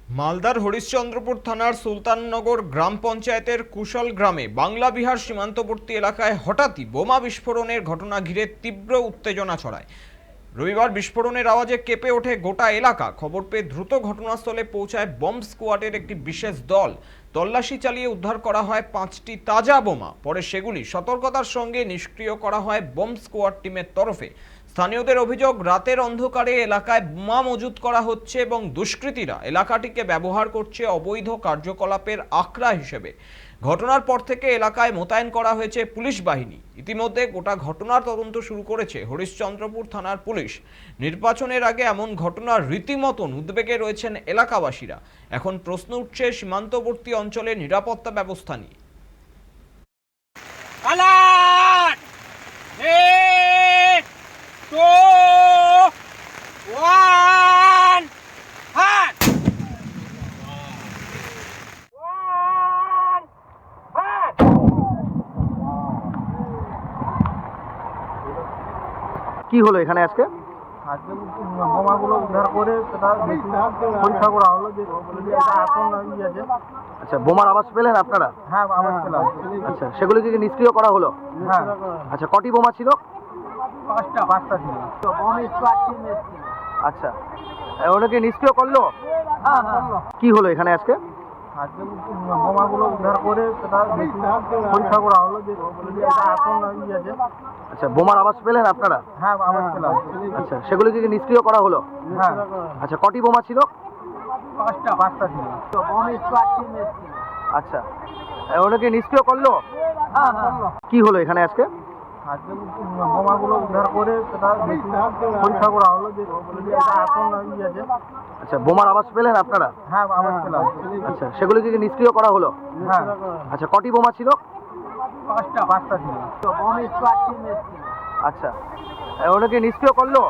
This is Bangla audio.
মালদার হরিশ্চন্দ্রপুর থানার সুলতাননগর গ্রাম পঞ্চায়েতের কুশল গ্রামে বাংলা বিহার সীমান্তবর্তী এলাকায় হঠাৎই বোমা বিস্ফোরণের ঘটনা ঘিরে তীব্র উত্তেজনা ছড়ায়। রবিবার বিস্ফোরণের আওয়াজে কেঁপে ওঠে গোটা এলাকা। খবর পেয়ে দ্রুত ঘটনাস্থলে পৌঁছায় বম্ব স্কোয়াডের একটি বিশেষ দল। তল্লাশি চালিয়ে উদ্ধার করা হয় 5টি তাজা বোমা। পরে সেগুলি সতর্কতার সঙ্গে নিষ্ক্রিয় করা হয় বম্ব স্কোয়াড টিমের তরফে। স্থানীয়দের অভিযোগ, রাতের অন্ধকারে এলাকায় বোমা মজুত করা হচ্ছে এবং দুষ্কৃতীরা এলাকাটিকে ব্যবহার করছে অবৈধ কার্যকলাপের আখড়া হিসেবে। ঘটনার পর থেকে এলাকায় মোতায়েন করা হয়েছে পুলিশ বাহিনী। ইতিমধ্যে গোটা ঘটনার তদন্ত শুরু করেছে হরিশ্চন্দ্রপুর থানার পুলিশ। নির্বাচনের আগে এমন ঘটনার রীতিমতন উদ্বেগে রয়েছেন এলাকাবাসীরা। এখন প্রশ্ন উঠছে সীমান্তবর্তী অঞ্চলে নিরাপত্তা ব্যবস্থা নিয়ে। Alert! 3, 2, 1, hot! 1, hot! কি হলো এখানে আজকে? আজকে বোমাগুলো উদ্ধার করে সেটা পরীক্ষা করা হলো যে এটা এখন আছে। আচ্ছা, বোমার আওয়াজ পেলেন আপনারা? হ্যাঁ, আওয়াজ পেলাম। আচ্ছা, সেগুলো কি নিষ্ক্রিয় করা হলো? হ্যাঁ, আচ্ছা, কটি বোমা ছিল? পাঁচটা ছিল। আচ্ছা, ওটাকে নিষ্ক্রিয় করলো? কি হলো এখানে আজকে? আজকে বোমাগুলো উদ্ধার করে সেটা পরীক্ষা করা হলো যে এটা এখন আছে। আচ্ছা, বোমার আওয়াজ পেলেন আপনারা? হ্যাঁ, আওয়াজ পেলাম। আচ্ছা, সেগুলো কি নিষ্ক্রিয় করা হলো? হ্যাঁ, আচ্ছা, কটি বোমা ছিল? পাঁচটা ছিল। আচ্ছা, ওটাকে নিষ্ক্রিয় করলো? কি হলো এখানে আজকে? আজকে বোমাগুলো উদ্ধার করে সেটা পরীক্ষা করা হলো যে এটা এখন আছে। আচ্ছা, বোমার আওয়াজ পেলেন আপনারা? হ্যাঁ, আওয়াজ পেলাম। আচ্ছা, সেগুলো কি নিষ্ক্রিয় করা হলো? হ্যাঁ, আচ্ছা, কটি বোমা ছিল? পাঁচটা ছিল। আচ্ছা, ওটাকে নিষ্ক্রিয় করলো?